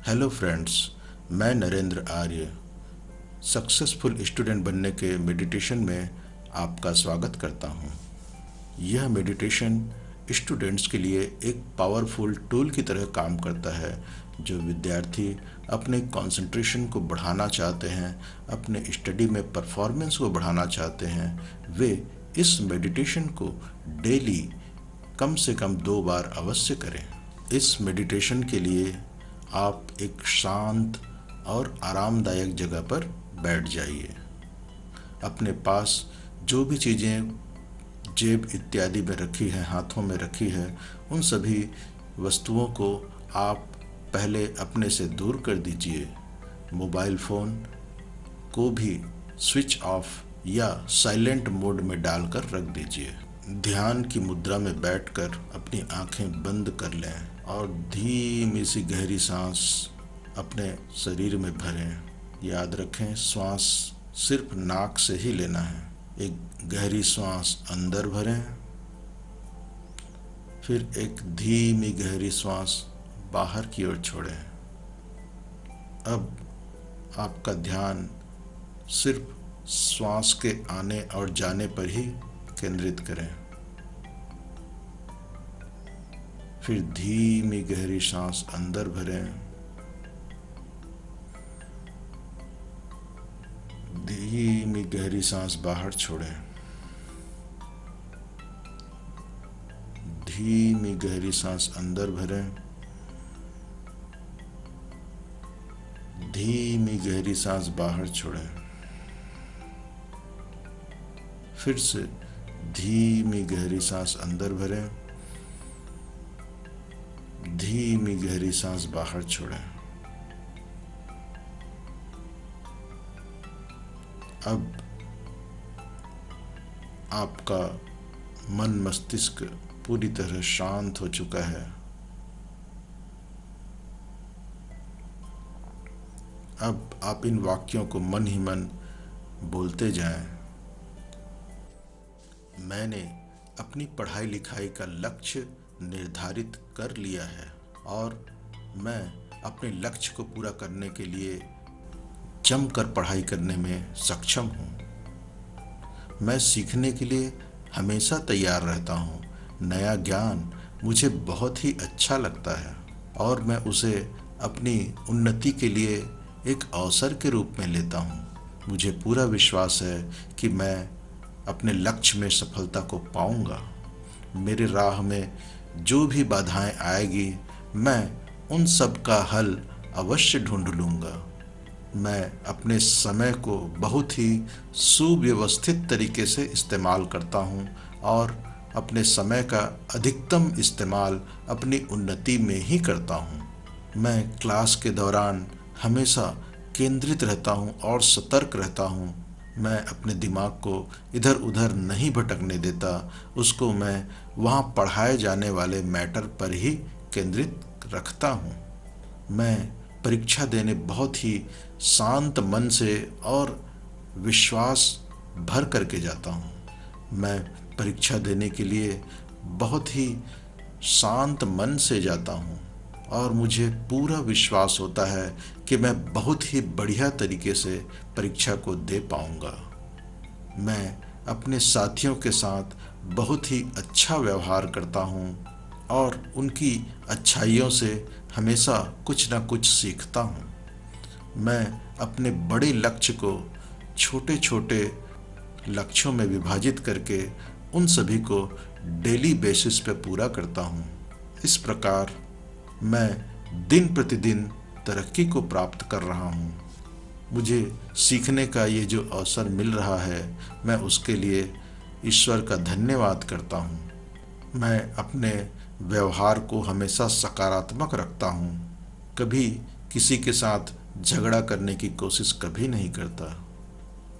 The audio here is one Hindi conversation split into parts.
हेलो फ्रेंड्स, मैं नरेंद्र आर्य सक्सेसफुल स्टूडेंट बनने के मेडिटेशन में आपका स्वागत करता हूं। यह मेडिटेशन स्टूडेंट्स के लिए एक पावरफुल टूल की तरह काम करता है। जो विद्यार्थी अपने कंसंट्रेशन को बढ़ाना चाहते हैं, अपने स्टडी में परफॉर्मेंस को बढ़ाना चाहते हैं, वे इस मेडिटेशन को डेली कम से कम 2 बार अवश्य करें। इस मेडिटेशन के लिए आप एक शांत और आरामदायक जगह पर बैठ जाइए। अपने पास जो भी चीज़ें जेब इत्यादि में रखी है, हाथों में रखी है, उन सभी वस्तुओं को आप पहले अपने से दूर कर दीजिए। मोबाइल फ़ोन को भी स्विच ऑफ या साइलेंट मोड में डालकर रख दीजिए। ध्यान की मुद्रा में बैठकर अपनी आंखें बंद कर लें और धीमी सी गहरी सांस अपने शरीर में भरें। याद रखें, श्वास सिर्फ नाक से ही लेना है। एक गहरी सांस अंदर भरें, फिर एक धीमी गहरी सांस बाहर की ओर छोड़ें। अब आपका ध्यान सिर्फ श्वास के आने और जाने पर ही केंद्रित करें। फिर धीमी गहरी सांस अंदर भरें, धीमी गहरी सांस बाहर छोड़ें। धीमी गहरी सांस अंदर भरें, धीमी गहरी सांस बाहर छोड़ें। फिर से धीमी गहरी सांस अंदर भरें, धीमी गहरी सांस बाहर छोड़ें। अब आपका मन मस्तिष्क पूरी तरह शांत हो चुका है। अब आप इन वाक्यों को मन ही मन बोलते जाएं। मैंने अपनी पढ़ाई लिखाई का लक्ष्य निर्धारित कर लिया है और मैं अपने लक्ष्य को पूरा करने के लिए जमकर पढ़ाई करने में सक्षम हूँ। मैं सीखने के लिए हमेशा तैयार रहता हूँ। नया ज्ञान मुझे बहुत ही अच्छा लगता है और मैं उसे अपनी उन्नति के लिए एक अवसर के रूप में लेता हूँ। मुझे पूरा विश्वास है कि मैं अपने लक्ष्य में सफलता को पाऊंगा। मेरे राह में जो भी बाधाएं आएगी, मैं उन सब का हल अवश्य ढूंढ लूँगा। मैं अपने समय को बहुत ही सुव्यवस्थित तरीके से इस्तेमाल करता हूँ और अपने समय का अधिकतम इस्तेमाल अपनी उन्नति में ही करता हूँ। मैं क्लास के दौरान हमेशा केंद्रित रहता हूँ और सतर्क रहता हूँ। मैं अपने दिमाग को इधर उधर नहीं भटकने देता, उसको मैं वहाँ पढ़ाए जाने वाले मैटर पर ही केंद्रित रखता हूँ। मैं परीक्षा देने बहुत ही शांत मन से और विश्वास भर करके जाता हूँ। मैं परीक्षा देने के लिए बहुत ही शांत मन से जाता हूँ और मुझे पूरा विश्वास होता है कि मैं बहुत ही बढ़िया तरीके से परीक्षा को दे पाऊँगा। मैं अपने साथियों के साथ बहुत ही अच्छा व्यवहार करता हूँ और उनकी अच्छाइयों से हमेशा कुछ ना कुछ सीखता हूँ। मैं अपने बड़े लक्ष्य को छोटे छोटे लक्ष्यों में विभाजित करके उन सभी को डेली बेसिस पे पूरा करता हूँ। इस प्रकार मैं दिन प्रतिदिन तरक्की को प्राप्त कर रहा हूँ। मुझे सीखने का ये जो अवसर मिल रहा है, मैं उसके लिए ईश्वर का धन्यवाद करता हूँ। मैं अपने व्यवहार को हमेशा सकारात्मक रखता हूँ। कभी किसी के साथ झगड़ा करने की कोशिश कभी नहीं करता।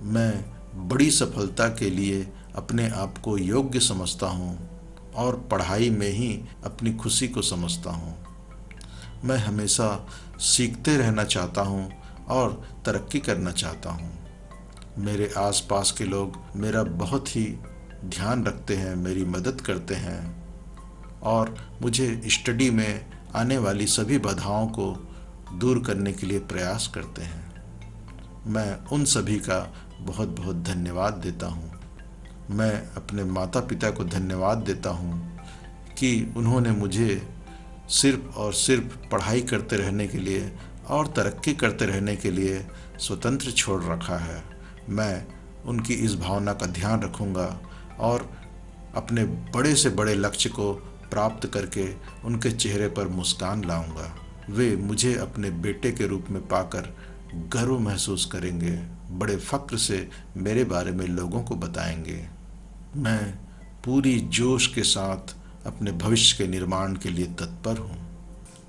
मैं बड़ी सफलता के लिए अपने आप को योग्य समझता हूँ और पढ़ाई में ही अपनी खुशी को समझता हूँ। मैं हमेशा सीखते रहना चाहता हूँ और तरक्की करना चाहता हूँ। मेरे आसपास के लोग मेरा बहुत ही ध्यान रखते हैं, मेरी मदद करते हैं और मुझे स्टडी में आने वाली सभी बाधाओं को दूर करने के लिए प्रयास करते हैं। मैं उन सभी का बहुत बहुत धन्यवाद देता हूँ। मैं अपने माता पिता को धन्यवाद देता हूँ कि उन्होंने मुझे सिर्फ और सिर्फ पढ़ाई करते रहने के लिए और तरक्की करते रहने के लिए स्वतंत्र छोड़ रखा है। मैं उनकी इस भावना का ध्यान रखूँगा और अपने बड़े से बड़े लक्ष्य को प्राप्त करके उनके चेहरे पर मुस्कान लाऊंगा। वे मुझे अपने बेटे के रूप में पाकर गर्व महसूस करेंगे, बड़े फ़क्र से मेरे बारे में लोगों को बताएंगे। मैं पूरी जोश के साथ अपने भविष्य के निर्माण के लिए तत्पर हूँ।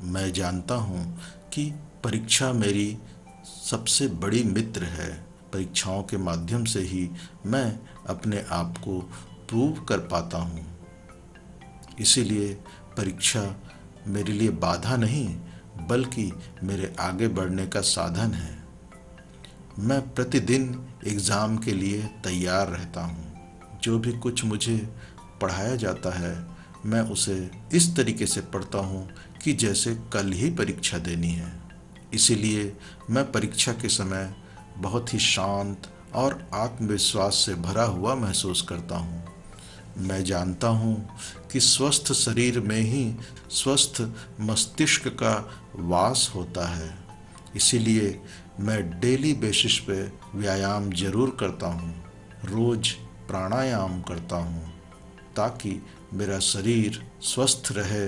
मैं जानता हूँ कि परीक्षा मेरी सबसे बड़ी मित्र है। परीक्षाओं के माध्यम से ही मैं अपने आप को प्रूव कर पाता हूँ। इसीलिए परीक्षा मेरे लिए बाधा नहीं बल्कि मेरे आगे बढ़ने का साधन है। मैं प्रतिदिन एग्ज़ाम के लिए तैयार रहता हूँ। जो भी कुछ मुझे पढ़ाया जाता है मैं उसे इस तरीके से पढ़ता हूँ कि जैसे कल ही परीक्षा देनी है। इसीलिए मैं परीक्षा के समय बहुत ही शांत और आत्मविश्वास से भरा हुआ महसूस करता हूँ। मैं जानता हूँ कि स्वस्थ शरीर में ही स्वस्थ मस्तिष्क का वास होता है। इसीलिए मैं डेली बेसिस पे व्यायाम जरूर करता हूँ, रोज़ प्राणायाम करता हूँ ताकि मेरा शरीर स्वस्थ रहे।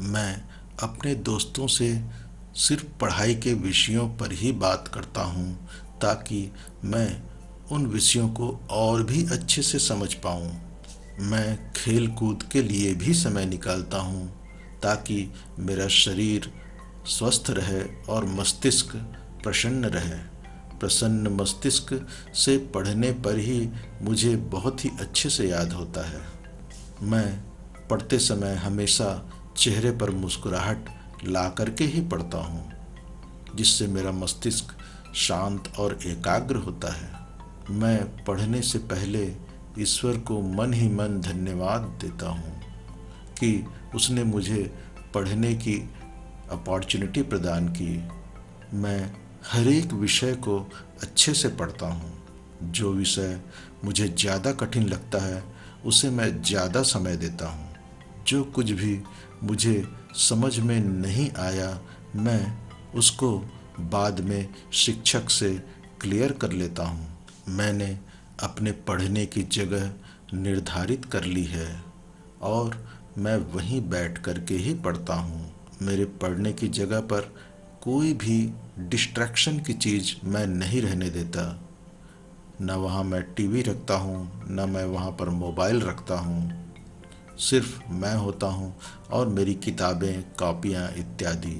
मैं अपने दोस्तों से सिर्फ पढ़ाई के विषयों पर ही बात करता हूँ ताकि मैं उन विषयों को और भी अच्छे से समझ पाऊँ। मैं खेल कूद के लिए भी समय निकालता हूँ ताकि मेरा शरीर स्वस्थ रहे और मस्तिष्क प्रसन्न रहे। प्रसन्न मस्तिष्क से पढ़ने पर ही मुझे बहुत ही अच्छे से याद होता है। मैं पढ़ते समय हमेशा चेहरे पर मुस्कुराहट ला करके ही पढ़ता हूँ जिससे मेरा मस्तिष्क शांत और एकाग्र होता है। मैं पढ़ने से पहले ईश्वर को मन ही मन धन्यवाद देता हूँ कि उसने मुझे पढ़ने की अपॉर्चुनिटी प्रदान की। मैं हर एक विषय को अच्छे से पढ़ता हूँ। जो विषय मुझे ज़्यादा कठिन लगता है उसे मैं ज़्यादा समय देता हूँ। जो कुछ भी मुझे समझ में नहीं आया मैं उसको बाद में शिक्षक से क्लियर कर लेता हूँ। मैंने अपने पढ़ने की जगह निर्धारित कर ली है और मैं वहीं बैठ कर के ही पढ़ता हूँ। मेरे पढ़ने की जगह पर कोई भी डिस्ट्रैक्शन की चीज़ मैं नहीं रहने देता। न वहाँ मैं टीवी रखता हूँ, न मैं वहाँ पर मोबाइल रखता हूँ। सिर्फ मैं होता हूँ और मेरी किताबें, कॉपियाँ इत्यादि।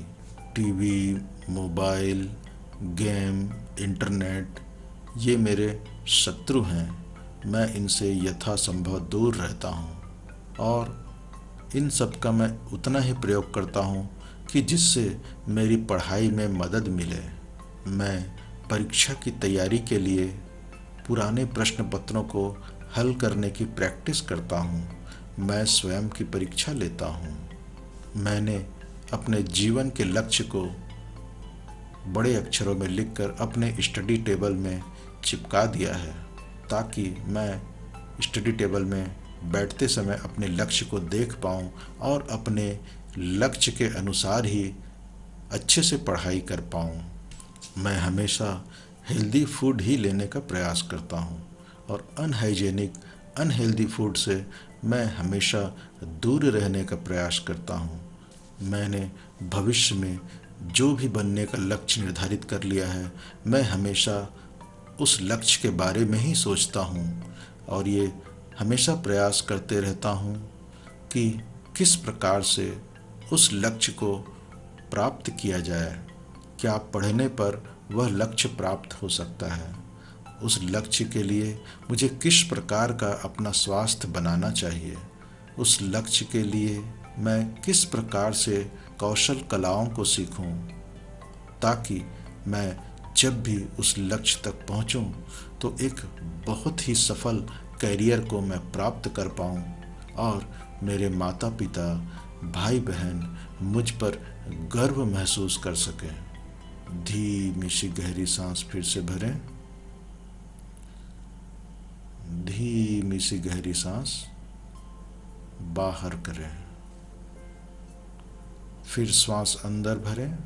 टीवी, मोबाइल, गेम, इंटरनेट ये मेरे शत्रु हैं। मैं इनसे यथासंभव दूर रहता हूँ और इन सब का मैं उतना ही प्रयोग करता हूँ कि जिससे मेरी पढ़ाई में मदद मिले। मैं परीक्षा की तैयारी के लिए पुराने प्रश्न पत्रों को हल करने की प्रैक्टिस करता हूँ। मैं स्वयं की परीक्षा लेता हूँ। मैंने अपने जीवन के लक्ष्य को बड़े अक्षरों में लिखकर अपने स्टडी टेबल में चिपका दिया है ताकि मैं स्टडी टेबल में बैठते समय अपने लक्ष्य को देख पाऊँ और अपने लक्ष्य के अनुसार ही अच्छे से पढ़ाई कर पाऊँ। मैं हमेशा हेल्दी फूड ही लेने का प्रयास करता हूँ और अनहाइजेनिक अनहेल्दी फूड से मैं हमेशा दूर रहने का प्रयास करता हूँ। मैंने भविष्य में जो भी बनने का लक्ष्य निर्धारित कर लिया है मैं हमेशा उस लक्ष्य के बारे में ही सोचता हूँ और ये हमेशा प्रयास करते रहता हूँ कि किस प्रकार से उस लक्ष्य को प्राप्त किया जाए। क्या पढ़ने पर वह लक्ष्य प्राप्त हो सकता है? उस लक्ष्य के लिए मुझे किस प्रकार का अपना स्वास्थ्य बनाना चाहिए? उस लक्ष्य के लिए मैं किस प्रकार से कौशल कलाओं को सीखूं ताकि मैं जब भी उस लक्ष्य तक पहुंचूं तो एक बहुत ही सफल करियर को मैं प्राप्त कर पाऊं और मेरे माता पिता, भाई बहन मुझ पर गर्व महसूस कर सकें। धीमी सी गहरी सांस फिर से भरें। धीमी सी गहरी सांस बाहर करें। फिर श्वास अंदर भरें,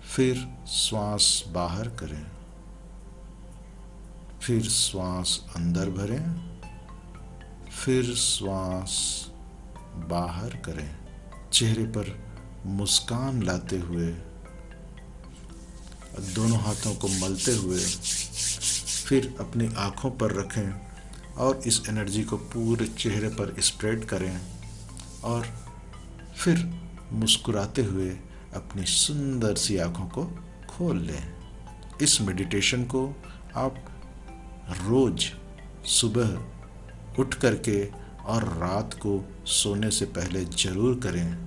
फिर श्वास बाहर करें। फिर श्वास अंदर भरें, फिर श्वास बाहर करें। चेहरे पर मुस्कान लाते हुए, दोनों हाथों को मलते हुए फिर अपनी आँखों पर रखें और इस एनर्जी को पूरे चेहरे पर स्प्रेड करें और फिर मुस्कुराते हुए अपनी सुंदर सी आँखों को खोल लें। इस मेडिटेशन को आप रोज सुबह उठ करके और रात को सोने से पहले ज़रूर करें।